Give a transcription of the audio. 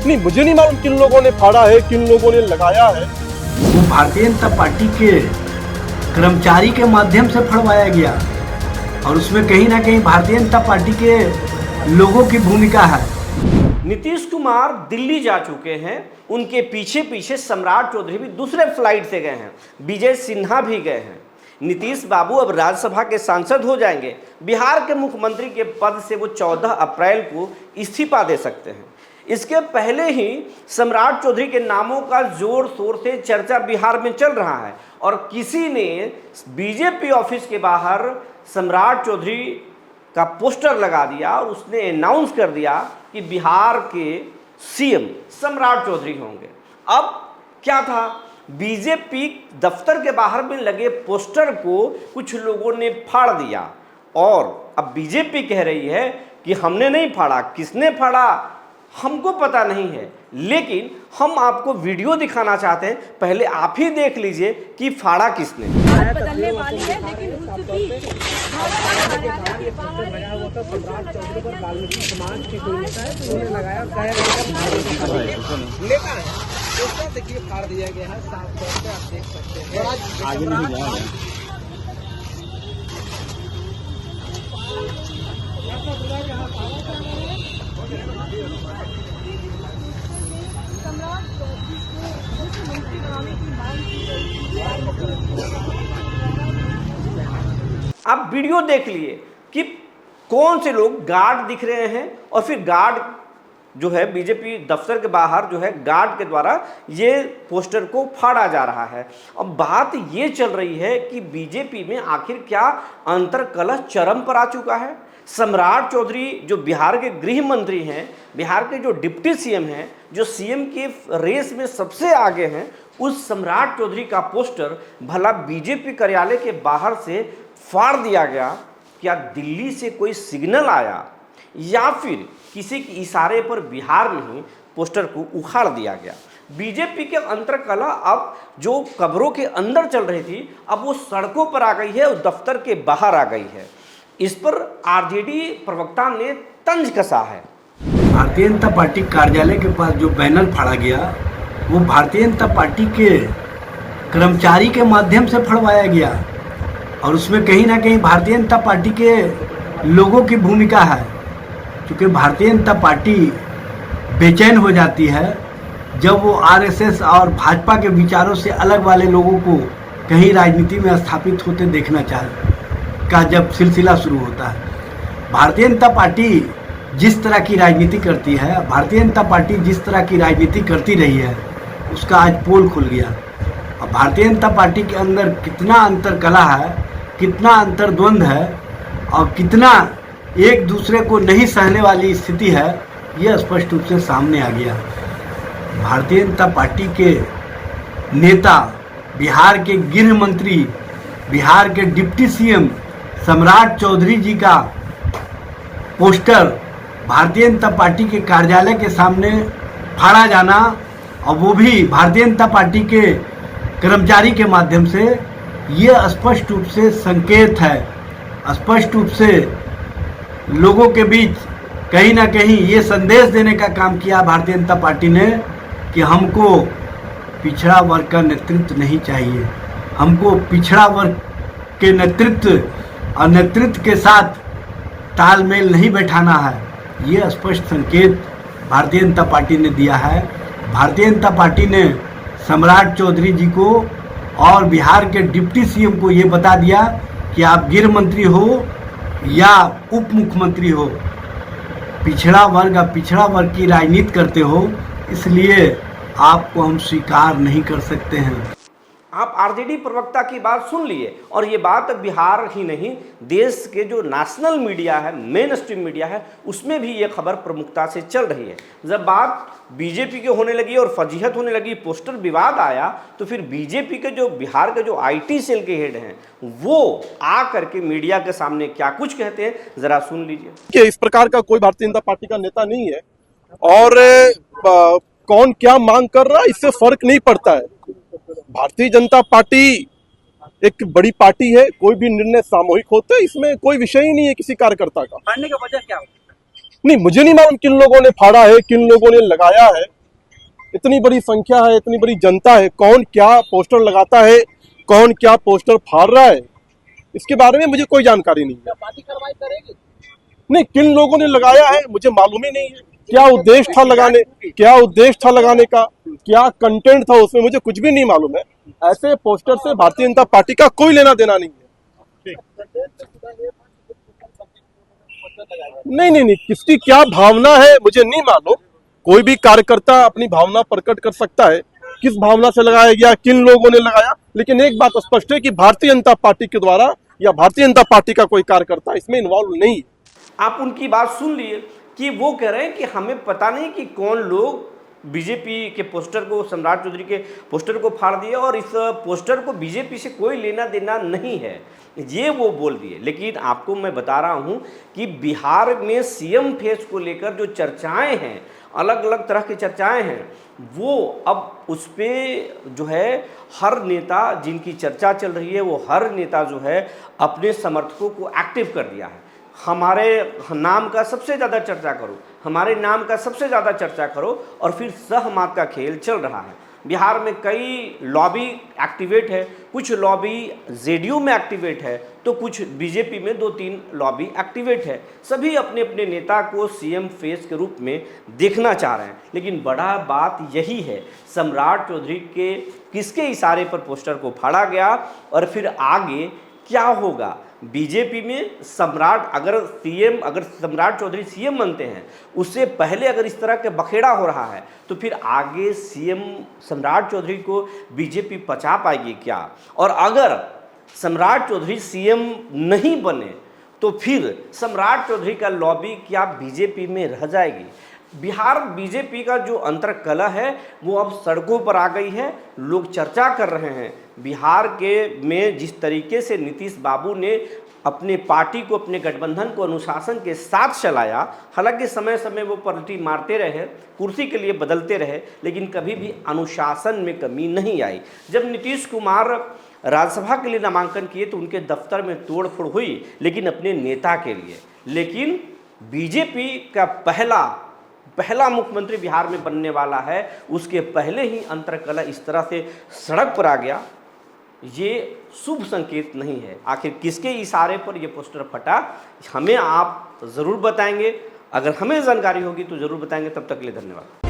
नहीं, मुझे नहीं मालूम किन लोगों ने फाड़ा है, किन लोगों ने लगाया है। वो भारतीय जनता पार्टी के कर्मचारी के माध्यम से फड़वाया गया और उसमें कहीं ना कहीं भारतीय जनता पार्टी के लोगों की भूमिका है। नीतीश कुमार दिल्ली जा चुके हैं, उनके पीछे पीछे सम्राट चौधरी भी दूसरे फ्लाइट से गए हैं, विजय सिन्हा भी गए हैं। नीतीश बाबू अब राज्यसभा के सांसद हो जाएंगे। बिहार के मुख्यमंत्री के पद से वो 14 अप्रैल को इस्तीफा दे सकते हैं। इसके पहले ही सम्राट चौधरी के नामों का जोर शोर से चर्चा बिहार में चल रहा है और किसी ने बीजेपी ऑफिस के बाहर सम्राट चौधरी का पोस्टर लगा दिया और उसने अनाउंस कर दिया कि बिहार के सीएम सम्राट चौधरी होंगे। अब क्या था, बीजेपी दफ्तर के बाहर में लगे पोस्टर को कुछ लोगों ने फाड़ दिया और अब बीजेपी कह रही है कि हमने नहीं फाड़ा, किसने फाड़ा हमको पता नहीं है, लेकिन हम आपको वीडियो दिखाना चाहते हैं। पहले आप ही देख लीजिए कि फाड़ा किसने। बदलने वाली है, लेकिन उस बीच देखिए फाड़ दिया गया है, साफ तौर पे आप देख सकते हैं। आगे नहीं जाएगा। आप वीडियो देख लिए कि कौन से लोग गार्ड दिख रहे हैं और फिर गार्ड जो है बीजेपी दफ्तर के बाहर जो है गार्ड के द्वारा ये पोस्टर को फाड़ा जा रहा है। अब बात ये चल रही है कि बीजेपी में आखिर क्या अंतर्कलह चरम पर आ चुका है। सम्राट चौधरी जो बिहार के गृह मंत्री हैं, बिहार के जो डिप्टी सीएम हैं, जो सीएम के रेस में सबसे आगे हैं, उस सम्राट चौधरी का पोस्टर भला बीजेपी कार्यालय के बाहर से फाड़ दिया गया। क्या दिल्ली से कोई सिग्नल आया या फिर किसी के इशारे पर बिहार में ही पोस्टर को उखाड़ दिया गया। बीजेपी के अंतर्कलह अब जो कब्रों के अंदर चल रही थी, अब वो सड़कों पर आ गई है और दफ्तर के बाहर आ गई है। इस पर आरजेडी प्रवक्ता ने तंज कसा है। भारतीय जनता पार्टी कार्यालय के पास जो बैनर फाड़ा गया वो भारतीय जनता पार्टी के कर्मचारी के माध्यम से फड़वाया गया और उसमें कहीं ना कहीं भारतीय जनता पार्टी के लोगों की भूमिका है। क्योंकि भारतीय जनता पार्टी बेचैन हो जाती है जब वो आरएसएस और भाजपा के विचारों से अलग वाले लोगों को कहीं राजनीति में स्थापित होते देखना का जब सिलसिला शुरू होता है। भारतीय जनता पार्टी जिस तरह की राजनीति करती है, भारतीय जनता पार्टी जिस तरह की राजनीति करती रही है, उसका आज पोल खुल गया। अब भारतीय जनता पार्टी के अंदर कितना अंतर्कलह है, कितना अंतर्द्वंद है और कितना एक दूसरे को नहीं सहने वाली स्थिति है, यह स्पष्ट रूप से सामने आ गया। भारतीय जनता पार्टी के नेता, बिहार के गृह मंत्री, बिहार के डिप्टी सीएम सम्राट चौधरी जी का पोस्टर भारतीय जनता पार्टी के कार्यालय के सामने फाड़ा जाना और वो भी भारतीय जनता पार्टी के कर्मचारी के माध्यम से, ये स्पष्ट रूप से संकेत है, स्पष्ट रूप से लोगों के बीच कहीं ना कहीं ये संदेश देने का काम किया भारतीय जनता पार्टी ने कि हमको पिछड़ा वर्ग का नेतृत्व नहीं चाहिए, हमको पिछड़ा वर्ग के नेतृत्व और नेतृत्व के साथ तालमेल नहीं बैठाना है। ये स्पष्ट संकेत भारतीय जनता पार्टी ने दिया है। भारतीय जनता पार्टी ने सम्राट चौधरी जी को और बिहार के डिप्टी सीएम को ये बता दिया कि आप गृह मंत्री हो या उप मुख्यमंत्री हो, पिछड़ा वर्ग की राजनीति करते हो, इसलिए आपको हम स्वीकार नहीं कर सकते हैं। आप आरजेडी प्रवक्ता की बात सुन लिए और ये बात बिहार ही नहीं, देश के जो नेशनल मीडिया है, मेन स्ट्रीम मीडिया है, उसमें भी ये खबर प्रमुखता से चल रही है। जब बात बीजेपी के होने लगी और फजीहत होने लगी, पोस्टर विवाद आया, तो फिर बीजेपी के जो बिहार के जो आईटी सेल के हेड हैं, वो आ करके मीडिया के सामने क्या कुछ कहते हैं, जरा सुन लीजिए। कि इस प्रकार का कोई भारतीय जनता पार्टी का नेता नहीं है और कौन क्या मांग कर रहा है इससे फर्क नहीं पड़ता है। भारतीय जनता पार्टी एक बड़ी पार्टी है, कोई भी निर्णय सामूहिक होते हैं, इसमें कोई विषय ही नहीं है किसी कार्यकर्ता का। फाड़ने का वजह क्या हो? नहीं, मुझे नहीं मालूम किन लोगों ने फाड़ा है, किन लोगों ने लगाया है। इतनी बड़ी संख्या है, इतनी बड़ी जनता है, कौन क्या पोस्टर लगाता है, कौन क्या पोस्टर फाड़ रहा है, इसके बारे में मुझे कोई जानकारी नहीं है। पार्टी कार्रवाई करेगी? नहीं, किन लोगों ने लगाया है मुझे मालूम ही नहीं है। क्या उद्देश्य था लगाने का, क्या कंटेंट था उसमें, मुझे कुछ भी नहीं मालूम है। ऐसे पोस्टर से भारतीय जनता पार्टी का कोई लेना देना नहीं है। नहीं, किसकी क्या भावना है मुझे नहीं मालूम। कोई भी कार्यकर्ता अपनी भावना प्रकट कर सकता है, किस भावना से लगाया गया, किन लोगों ने लगाया, लेकिन एक बात स्पष्ट है कि भारतीय जनता पार्टी के द्वारा या भारतीय जनता पार्टी का कोई कार्यकर्ता इसमें इन्वॉल्व नहीं है। आप उनकी बात सुन लिए कि वो कह रहे हैं कि हमें पता नहीं कि कौन लोग बीजेपी के पोस्टर को, सम्राट चौधरी के पोस्टर को फाड़ दिए और इस पोस्टर को बीजेपी से कोई लेना देना नहीं है, ये वो बोल दिए। लेकिन आपको मैं बता रहा हूँ कि बिहार में सीएम फेस को लेकर जो चर्चाएं हैं, अलग अलग तरह की चर्चाएं हैं, वो अब उस पर जो है हर नेता, जिनकी चर्चा चल रही है, वो हर नेता जो है अपने समर्थकों को एक्टिव कर दिया है। हमारे नाम का सबसे ज़्यादा चर्चा करो, हमारे नाम का सबसे ज़्यादा चर्चा करो, और फिर सहमत का खेल चल रहा है। बिहार में कई लॉबी एक्टिवेट है, कुछ लॉबी जेडीयू में एक्टिवेट है, तो कुछ बीजेपी में 2-3 लॉबी एक्टिवेट है। सभी अपने अपने नेता को सीएम फेस के रूप में देखना चाह रहे हैं। लेकिन बड़ा बात यही है, सम्राट चौधरी के किसके इशारे पर पोस्टर को फाड़ा गया और फिर आगे क्या होगा। बीजेपी में सम्राट अगर सम्राट चौधरी सीएम बनते हैं, उससे पहले अगर इस तरह के बखेड़ा हो रहा है, तो फिर आगे सीएम सम्राट चौधरी को बीजेपी पचा पाएगी क्या? और अगर सम्राट चौधरी सीएम नहीं बने तो फिर सम्राट चौधरी का लॉबी क्या बीजेपी में रह जाएगी? बिहार बीजेपी का जो अंतर्कलह है वो अब सड़कों पर आ गई है। लोग चर्चा कर रहे हैं बिहार के में जिस तरीके से नीतीश बाबू ने अपने पार्टी को, अपने गठबंधन को अनुशासन के साथ चलाया। हालांकि समय समय वो पलटी मारते रहे, कुर्सी के लिए बदलते रहे, लेकिन कभी भी अनुशासन में कमी नहीं आई। जब नीतीश कुमार राज्यसभा के लिए नामांकन किए तो उनके दफ्तर में तोड़फोड़ हुई, लेकिन अपने नेता के लिए। लेकिन बीजेपी का पहला मुख्यमंत्री बिहार में बनने वाला है, उसके पहले ही अंतर्कलह इस तरह से सड़क पर आ गया, ये शुभ संकेत नहीं है। आखिर किसके इशारे पर ये पोस्टर फटा, हमें आप ज़रूर बताएंगे। अगर हमें जानकारी होगी तो ज़रूर बताएंगे। तब तक के लिए धन्यवाद।